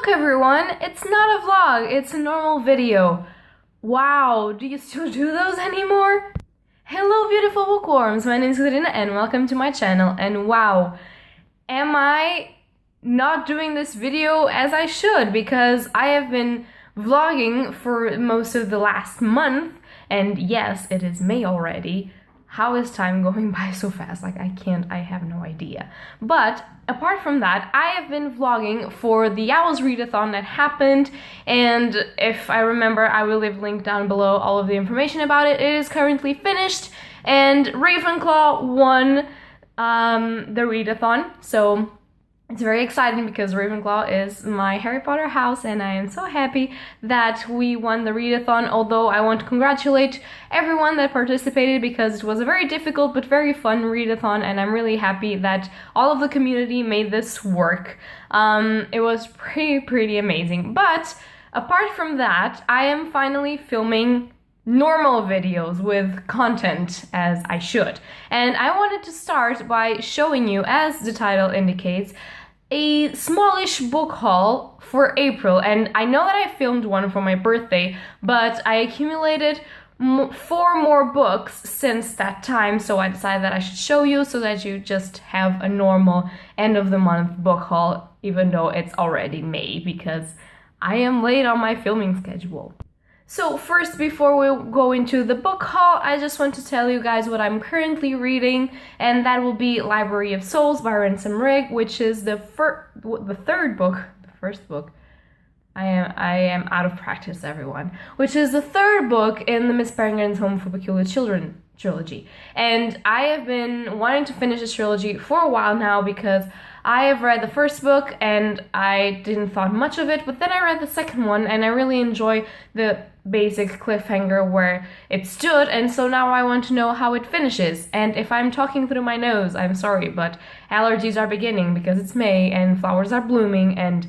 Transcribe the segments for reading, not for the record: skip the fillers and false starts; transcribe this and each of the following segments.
Look everyone, it's not a vlog, it's a normal video. Wow, do you still do those anymore? Hello beautiful bookworms, my name is Karina and welcome to my channel. And wow, am I not doing this video as I should, because I have been vlogging for most of the last month, and yes, it is May already. How is time going by so fast? Like, I have no idea. But apart from that, I have been vlogging for the Owls Readathon that happened, and if I remember, I will leave a link down below all of the information about it. It is currently finished, and Ravenclaw won the readathon, so it's very exciting because Ravenclaw is my Harry Potter house, and I am so happy that we won the readathon, although I want to congratulate everyone that participated because it was a very difficult but very fun readathon, and I'm really happy that all of the community made this work. It was pretty amazing. But apart from that, I am finally filming normal videos with content as I should. And I wanted to start by showing you, as the title indicates, a smallish book haul for April. And I know that I filmed one for my birthday, but I accumulated 4 more books since that time, so I decided that I should show you so that you just have a normal end of the month book haul, even though it's already May, because I am late on my filming schedule. So first, before we go into the book haul, I just want to tell you guys what I'm currently reading, and that will be Library of Souls by Ransom Rigg, which is the third book, the first book. I am out of practice, everyone. Which is the third book in the Miss Peregrine's Home for Peculiar Children trilogy. And I have been wanting to finish this trilogy for a while now because I have read the first book and I didn't thought much of it, but then I read the second one and I really enjoy the basic cliffhanger where it stood, and so now I want to know how it finishes. And if I'm talking through my nose, I'm sorry, but allergies are beginning because it's May and flowers are blooming and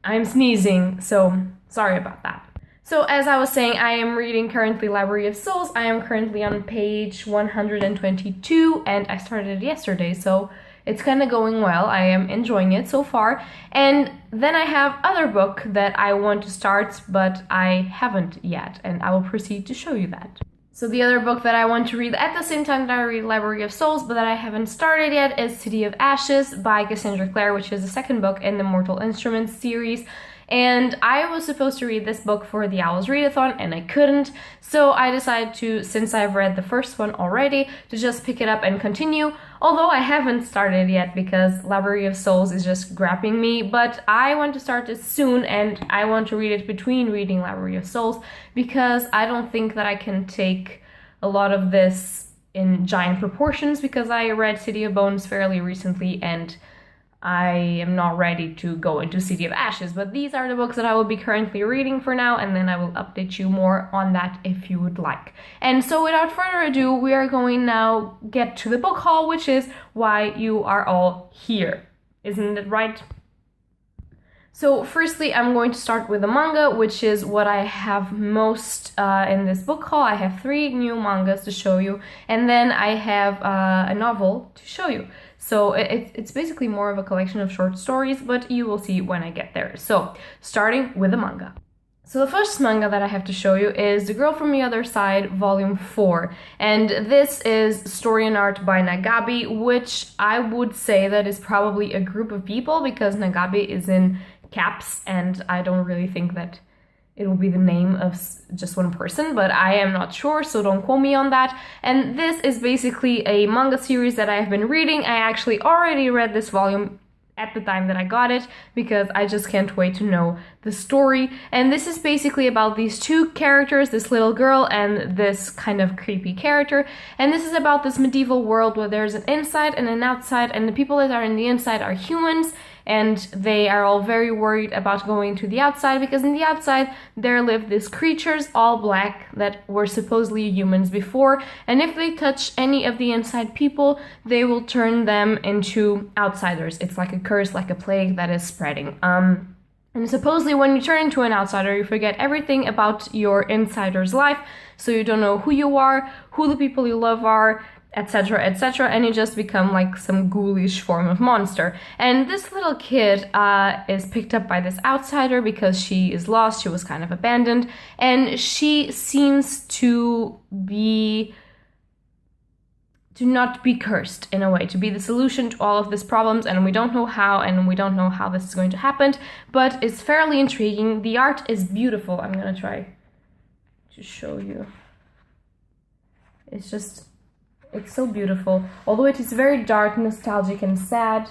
I'm sneezing, so sorry about that. So as I was saying, I am reading currently Library of Souls. I am currently on page 122 and I started it yesterday, so it's kind of going well. I am enjoying it so far. And then I have other book that I want to start, but I haven't yet, and I will proceed to show you that. So the other book that I want to read at the same time that I read Library of Souls, but that I haven't started yet, is City of Ashes by Cassandra Clare, which is the second book in the Mortal Instruments series. And I was supposed to read this book for the Owls Readathon and I couldn't, so I decided to, since I've read the first one already, to just pick it up and continue, although I haven't started yet because Library of Souls is just grabbing me. But I want to start this soon, and I want to read it between reading Library of Souls because I don't think that I can take a lot of this in giant proportions, because I read City of Bones fairly recently and I am not ready to go into City of Ashes. But these are the books that I will be currently reading for now, and then I will update you more on that if you would like. And so without further ado, we are going now get to the book haul, which is why you are all here. Isn't it right? So firstly, I'm going to start with the manga, which is what I have most in this book haul. I have 3 new mangas to show you, and then I have a novel to show you. So it's basically more of a collection of short stories, but you will see when I get there. So starting with the manga. So the first manga that I have to show you is The Girl from the Other Side, Volume 4. And this is story and art by Nagabi, which I would say that is probably a group of people, because Nagabi is in caps, and I don't really think that it will be the name of just one person, but I am not sure, so don't quote me on that. And this is basically a manga series that I have been reading. I actually already read this volume at the time that I got it, because I just can't wait to know the story. And this is basically about these 2 characters, this little girl and this kind of creepy character. And this is about this medieval world where there's an inside and an outside, and the people that are in the inside are humans, and they are all very worried about going to the outside, because in the outside there live these creatures, all black, that were supposedly humans before, and if they touch any of the inside people, they will turn them into outsiders. It's like a curse, like a plague that is spreading. And supposedly when you turn into an outsider, you forget everything about your insider's life, so you don't know who you are, who the people you love are, etc., etc., and you just become like some ghoulish form of monster. And this little kid is picked up by this outsider because she is lost, she was kind of abandoned, and she seems to not be cursed in a way, to be the solution to all of these problems, and we don't know how, and we don't know how this is going to happen, but it's fairly intriguing. The art is beautiful. I'm gonna try to show you. It's so beautiful. Although it is very dark, nostalgic, and sad,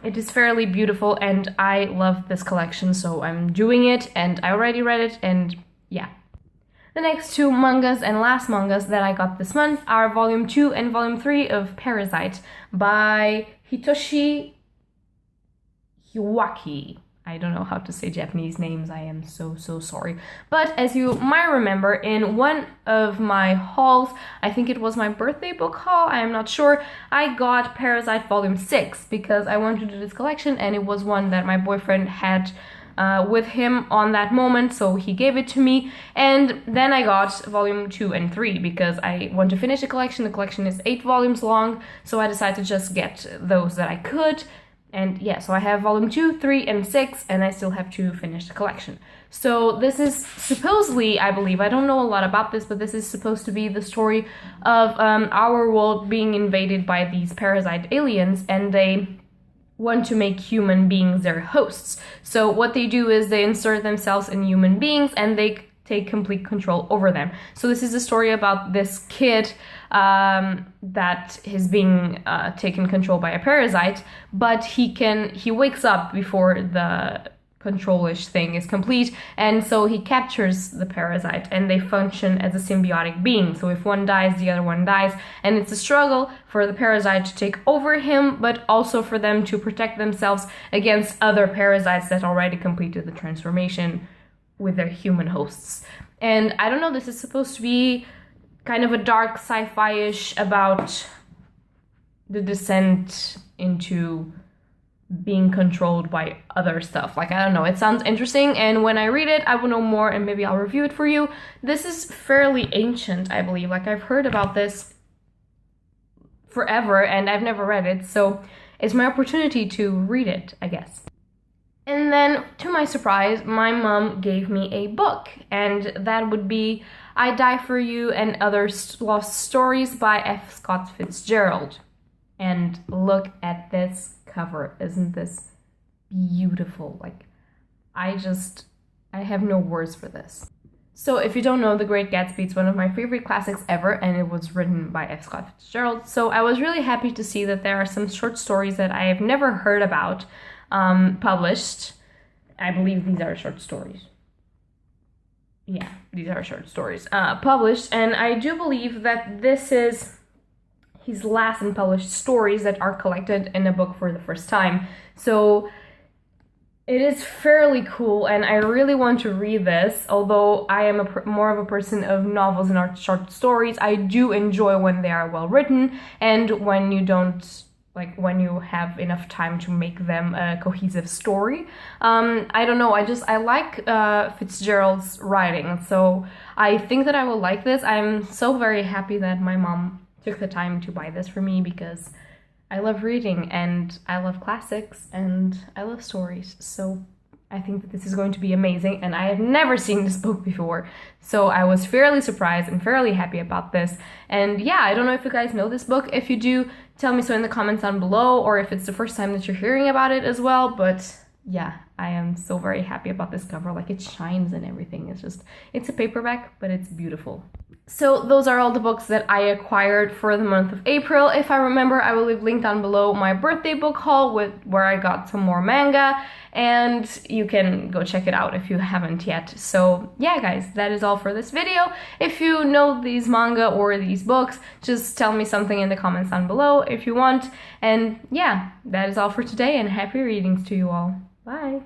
it is fairly beautiful, and I love this collection, so I'm doing it, and I already read it, and yeah. The next two mangas and last mangas that I got this month are Volume 2 and Volume 3 of Parasite by Hitoshi Hiwaki. I don't know how to say Japanese names, I am so sorry. But as you might remember, in one of my hauls, I think it was my birthday book haul, I am not sure, I got Parasite Volume 6 because I wanted to do this collection, and it was one that my boyfriend had with him on that moment, so he gave it to me. And then I got Volume 2 and 3 because I want to finish the collection. The collection is 8 volumes long, so I decided to just get those that I could. And yeah, so I have Volume 2, 3, and 6, and I still have to finish the collection. So this is supposedly, I believe, I don't know a lot about this, but this is supposed to be the story of our world being invaded by these parasite aliens, and they want to make human beings their hosts. So what they do is they insert themselves in human beings, and they take complete control over them. So this is a story about this kid that is being taken control by a parasite, but he wakes up before the control-ish thing is complete, and so he captures the parasite, and they function as a symbiotic being. So if one dies, the other one dies, and it's a struggle for the parasite to take over him, but also for them to protect themselves against other parasites that already completed the transformation with their human hosts. And I don't know, this is supposed to be kind of a dark sci-fi-ish about the descent into being controlled by other stuff. Like, I don't know, it sounds interesting, and when I read it, I will know more, and maybe I'll review it for you. This is fairly ancient, I believe. Like, I've heard about this forever, and I've never read it, so it's my opportunity to read it, I guess. And then, to my surprise, my mom gave me a book, and that would be I Die For You and Other Lost Stories by F. Scott Fitzgerald. And look at this cover. Isn't this beautiful? Like, I have no words for this. So if you don't know, The Great Gatsby is one of my favorite classics ever, and it was written by F. Scott Fitzgerald. So I was really happy to see that there are some short stories that I have never heard about published. I believe these are short stories. Yeah, these are short stories published, and I do believe that this is his last unpublished stories that are collected in a book for the first time. So it is fairly cool, and I really want to read this. Although I am more of a person of novels and short stories, I do enjoy when they are well written, and when you don't, like, when you have enough time to make them a cohesive story. I don't know, I like Fitzgerald's writing, so I think that I will like this. I'm so very happy that my mom took the time to buy this for me, because I love reading, and I love classics, and I love stories, so I think that this is going to be amazing, and I have never seen this book before, so I was fairly surprised and fairly happy about this. And yeah, I don't know if you guys know this book. If you do, tell me so in the comments down below, or if it's the first time that you're hearing about it as well. But yeah, I am so very happy about this cover. Like, it shines and everything. It's a paperback, but it's beautiful. So those are all the books that I acquired for the month of April. If I remember, I will leave linked down below my birthday book haul where I got some more manga, and you can go check it out if you haven't yet. So yeah, guys, that is all for this video. If you know these manga or these books, just tell me something in the comments down below if you want. And yeah, that is all for today, and happy readings to you all. Bye!